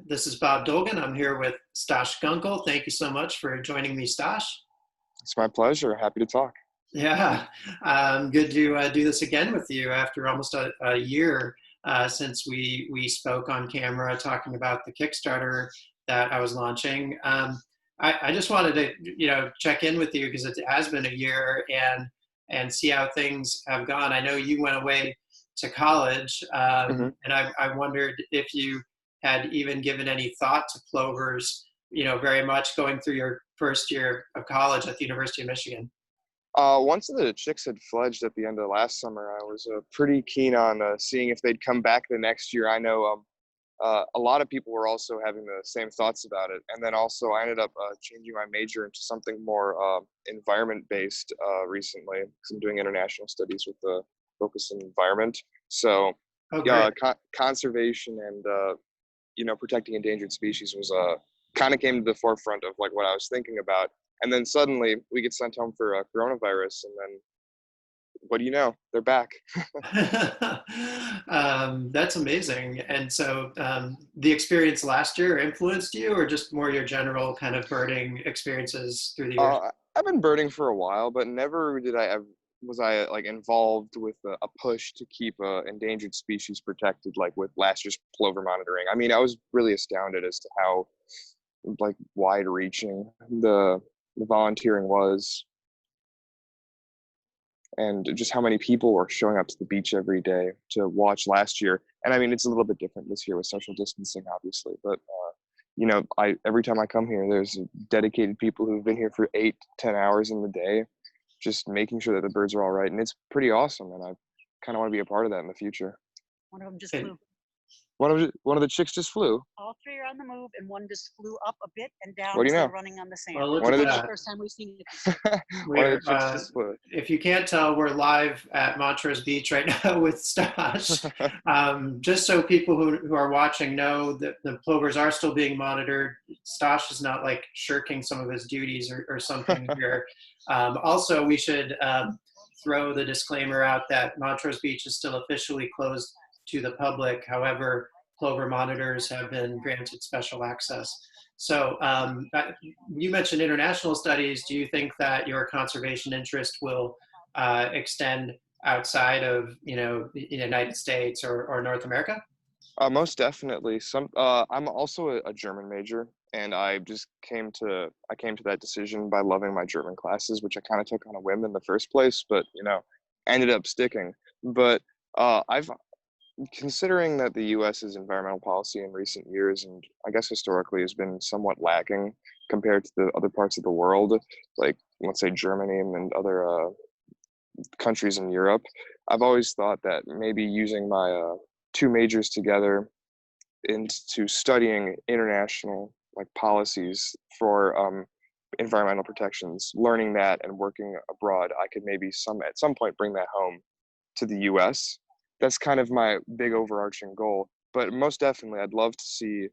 This is Bob Dolgan. I'm here with Staś Gunkel. Thank you so much for joining me, Staś. It's my pleasure. Happy to talk. Yeah, good to do this again with you after almost a year since we spoke on camera talking about the Kickstarter that I was launching. I just wanted to check in with you because it has been a year and see how things have gone. I know you went away to college, and I wondered if you had even given any thought to plovers, very much going through your first year of college at the University of Michigan. Once the chicks had fledged at the end of last summer, I was pretty keen on seeing if they'd come back the next year. I know a lot of people were also having the same thoughts about it. And then also I ended up changing my major into something more environment-based recently, because I'm doing international studies with the focus on environment. So conservation and, protecting endangered species was kind of came to the forefront of like what I was thinking about. And then suddenly we get sent home for coronavirus, and then what do you know? They're back. That's amazing. And so the experience last year influenced you, or just more your general kind of birding experiences through the years? I've been birding for a while, but never was I like involved with a push to keep endangered species protected, like with last year's plover monitoring. I mean, I was really astounded as to how like wide reaching the volunteering was, and just how many people were showing up to the beach every day to watch last year. And I mean, it's a little bit different this year with social distancing, obviously, but every time I come here, there's dedicated people who've been here for 8-10 hours in the day, just making sure that the birds are all right. And it's pretty awesome. And I kind of want to be a part of that in the future. One of them just flew. One of the chicks just flew. All three are on the move, and one just flew up a bit and down. What do you know? Running on the sand. Well, It's the first time we've seen it. One of the chicks just flew. If you can't tell, we're live at Montrose Beach right now with Staś. Just so people who are watching know that the plovers are still being monitored. Staś is not like shirking some of his duties or something here. Also, we should throw the disclaimer out that Montrose Beach is still officially closed to the public. However, plover monitors have been granted special access. So you mentioned international studies. Do you think that your conservation interest will extend outside of the United States or North America? Most definitely. I'm also a German major, and I came to that decision by loving my German classes, which I kind of took on a whim in the first place, but ended up sticking. But considering that the U.S.'s environmental policy in recent years, and I guess historically, has been somewhat lacking compared to the other parts of the world, like let's say Germany and other countries in Europe, I've always thought that maybe using my two majors together into studying international like policies for environmental protections, learning that and working abroad, I could maybe at some point bring that home to the U.S. That's kind of my big overarching goal. But most definitely, I'd love to see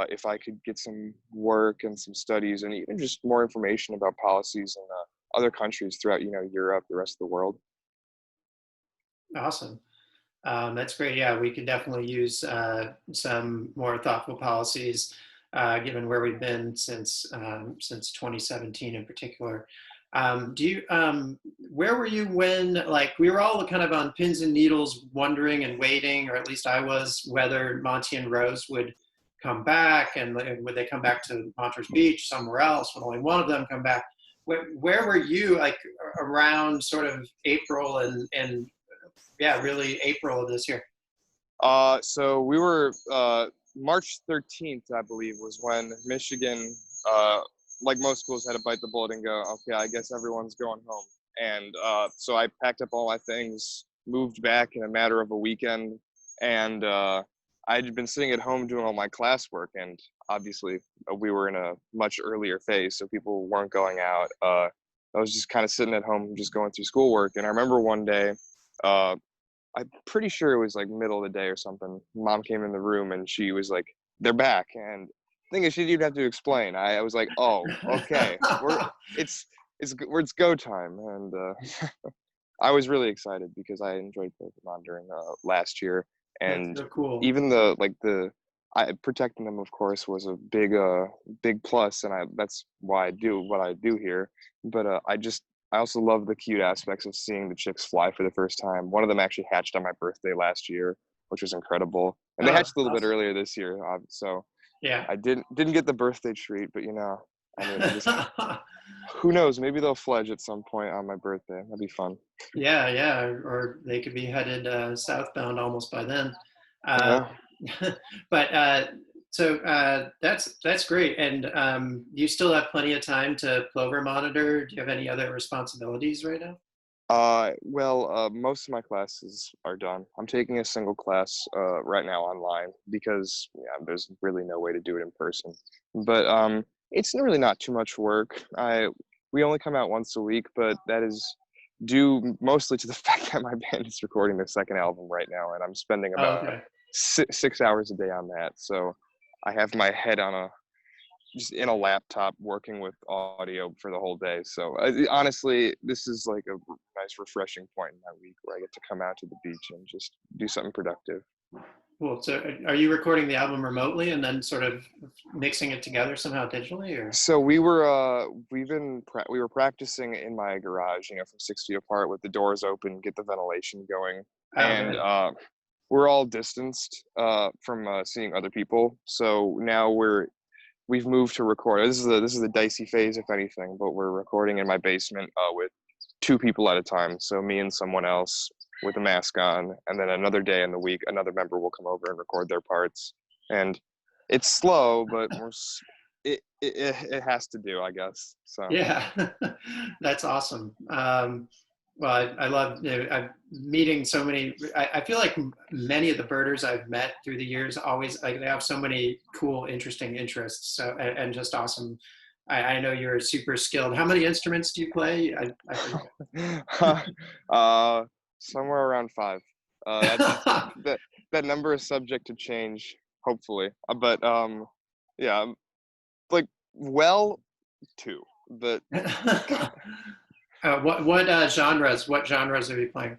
if I could get some work and some studies and even just more information about policies in other countries throughout, Europe, the rest of the world. Awesome. That's great. Yeah, we could definitely use some more thoughtful policies, given where we've been since 2017 in particular. Where were you when, we were all kind of on pins and needles wondering and waiting, or at least I was, whether Monty and Rose would come back, and would they come back to Montrose Beach, somewhere else, would only one of them come back? Where were you around sort of April and really April of this year? So we were, March 13th, I believe, was when Michigan, like most schools, had to bite the bullet and go, okay, I guess everyone's going home. And so I packed up all my things, moved back in a matter of a weekend, and I'd been sitting at home doing all my classwork, and obviously we were in a much earlier phase, so people weren't going out. I was just kind of sitting at home, just going through schoolwork, and I remember one day, I'm pretty sure it was like middle of the day or something, Mom came in the room and she was like, they're back. And thing is, she didn't have to explain. I was like, oh, okay, it's go time, and I was really excited because I enjoyed Pokemon during last year, and so cool. even protecting them, of course, was a big plus, and that's why I do what I do here. But I also love the cute aspects of seeing the chicks fly for the first time. One of them actually hatched on my birthday last year, which was incredible, and they Oh, hatched a little bit awesome. earlier this year. So Yeah. I didn't get the birthday treat, but I mean, who knows? Maybe they'll fledge at some point on my birthday. That'd be fun. Yeah, yeah, or they could be headed southbound almost by then. Uh, Yeah. but that's great. And you still have plenty of time to plover monitor. Do you have any other responsibilities right now? Well, most of my classes are done. I'm taking a single class right now online because there's really no way to do it in person. But it's really not too much work. We only come out once a week, but that is due mostly to the fact that my band is recording their second album right now, and I'm spending Oh, about okay. 6 hours a day on that. So I have my head just in a laptop working with audio for the whole day. So honestly, this is like a nice refreshing point in my week where I get to come out to the beach and just do something productive. Cool. So are you recording the album remotely and then sort of mixing it together somehow digitally, or? So we were practicing in my garage, from 6 feet apart with the doors open, get the ventilation going, Oh, and good. we're all distanced from seeing other people. So now we've moved to record. This is a dicey phase, if anything, but we're recording in my basement with 2 people at a time. So me and someone else with a mask on, and then another day in the week, another member will come over and record their parts. And it's slow, but it has to do, I guess. So Yeah, that's awesome. Well, I love, I'm meeting so many. I feel like many of the birders I've met through the years always like they have so many cool, interesting interests. So and just awesome. I know you're super skilled. How many instruments do you play? I forget. somewhere around 5. That number is subject to change, hopefully. But yeah, like well 2, but What genres? What genres are you playing?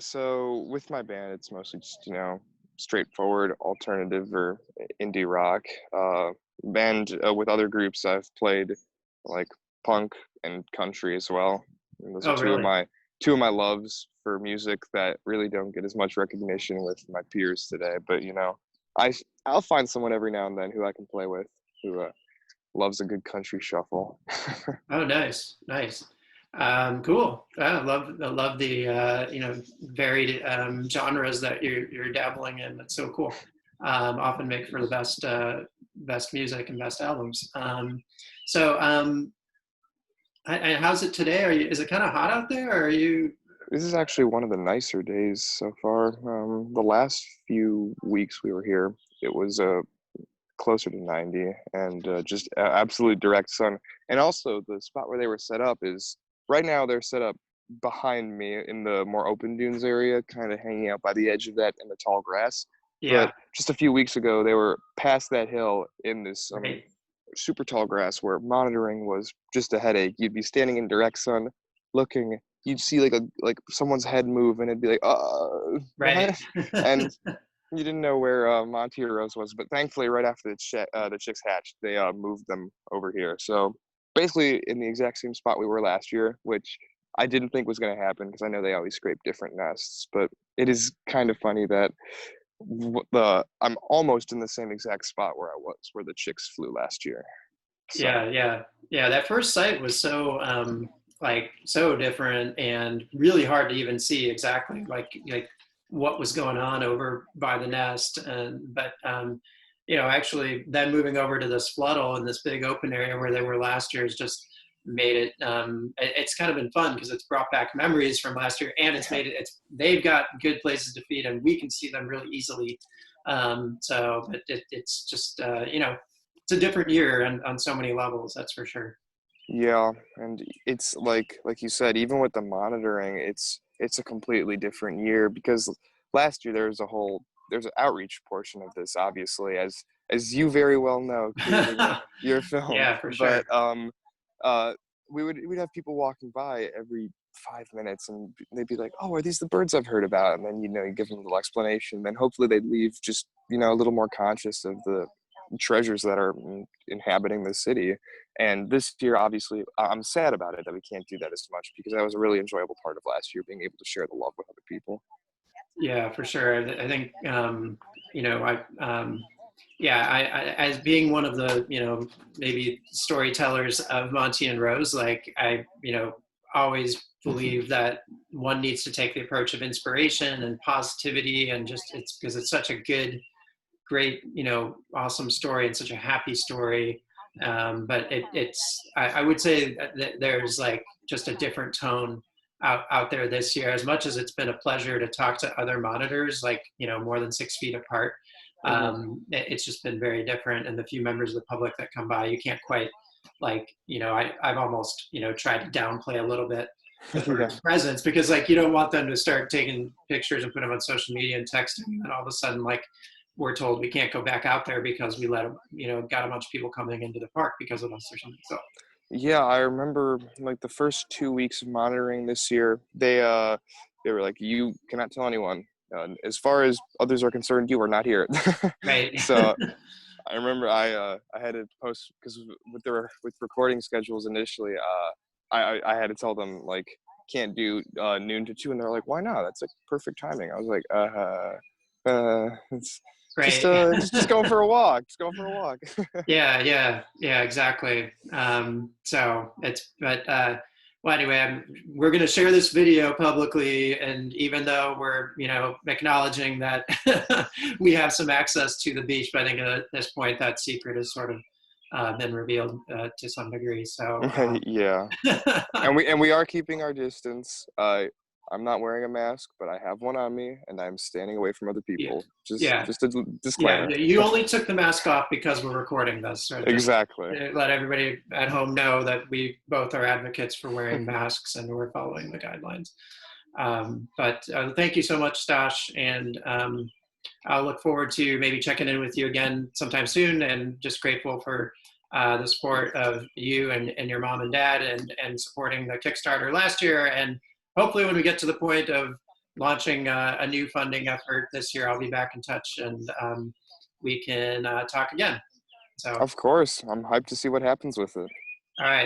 so with my band, it's mostly just straightforward alternative or indie rock. And with other groups, I've played like punk and country as well. And those are Oh, really? two of my loves for music that really don't get as much recognition with my peers today. But I'll find someone every now and then who I can play with who loves a good country shuffle. Oh, nice, nice. Cool. I love the varied genres that you're dabbling in. That's so cool. Often make for the best music and best albums. So how's it today? Is it kind of hot out there? Or are you? This is actually one of the nicer days so far. The last few weeks we were here, it was closer to 90 and just absolute direct sun. And also the spot where they were set up is right now they're set up behind me in the more open dunes area, kind of hanging out by the edge of that in the tall grass. Yeah. But just a few weeks ago, they were past that hill in this Right. super tall grass where monitoring was just a headache. You'd be standing in direct sun looking, you'd see like someone's head move and it'd be like, Right. what? And you didn't know where Monty and Rose was, but thankfully, right after the chicks hatched, they moved them over here. So basically, in the exact same spot we were last year, which I didn't think was going to happen because I know they always scrape different nests. But it is kind of funny that I'm almost in the same exact spot where I was, where the chicks flew last year. So. Yeah. That first sight was so so different and really hard to even see exactly like what was going on over by the nest. But actually then moving over to this floodle in this big open area where they were last year has just made it. It's kind of been fun because it's brought back memories from last year, and it's made it. They've got good places to feed, and we can see them really easily. But it's just it's a different year on so many levels. That's for sure. Yeah, and it's like you said, even with the monitoring, it's a completely different year because last year there's an outreach portion of this, obviously, as you very well know, creating your film. Yeah, for sure. But we'd have people walking by every 5 minutes, and they'd be like, "Oh, are these the birds I've heard about?" And then you give them a little explanation. Then hopefully they'd leave just a little more conscious of the treasures that are inhabiting the city. And this year, obviously, I'm sad about it that we can't do that as much, because that was a really enjoyable part of last year, being able to share the love with other people. Yeah, for sure. I think I as being one of the maybe storytellers of Monty and Rose, like I always believe that one needs to take the approach of inspiration and positivity, and just it's because it's such a good, great, awesome story and such a happy story. But I would say that there's like just a different tone out there this year. As much as it's been a pleasure to talk to other monitors, like more than 6 feet apart, it's just been very different. And the few members of the public that come by, you can't quite I've almost tried to downplay a little bit the bird's presence, because like you don't want them to start taking pictures and put them on social media and texting, and then all of a sudden like we're told we can't go back out there because we let them, got a bunch of people coming into the park because of us or something. So yeah, I remember like the first 2 weeks of monitoring this year, they were like, "You cannot tell anyone. As far as others are concerned, you are not here." right. So I remember I had to post, because with recording schedules initially, I had to tell them like can't do noon to 2, and they're like, "Why not? That's like perfect timing." I was like, it's Right. just going for a walk. Just going for a walk. Yeah, exactly. So it's, but well, anyway, we're going to share this video publicly, and even though we're acknowledging that we have some access to the beach, but I think at this point that secret has sort of been revealed to some degree. So Yeah, and we are keeping our distance. I'm not wearing a mask, but I have one on me, and I'm standing away from other people. Yeah. Just a disclaimer. Yeah, you only took the mask off because we're recording this. So Exactly. let everybody at home know that we both are advocates for wearing masks and we're following the guidelines. But thank you so much, Stash, and I'll look forward to maybe checking in with you again sometime soon, and just grateful for the support of you and your mom and dad, and supporting the Kickstarter last year. And hopefully when we get to the point of launching a new funding effort this year, I'll be back in touch, and we can talk again. So, Of course, I'm hyped to see what happens with it. all right.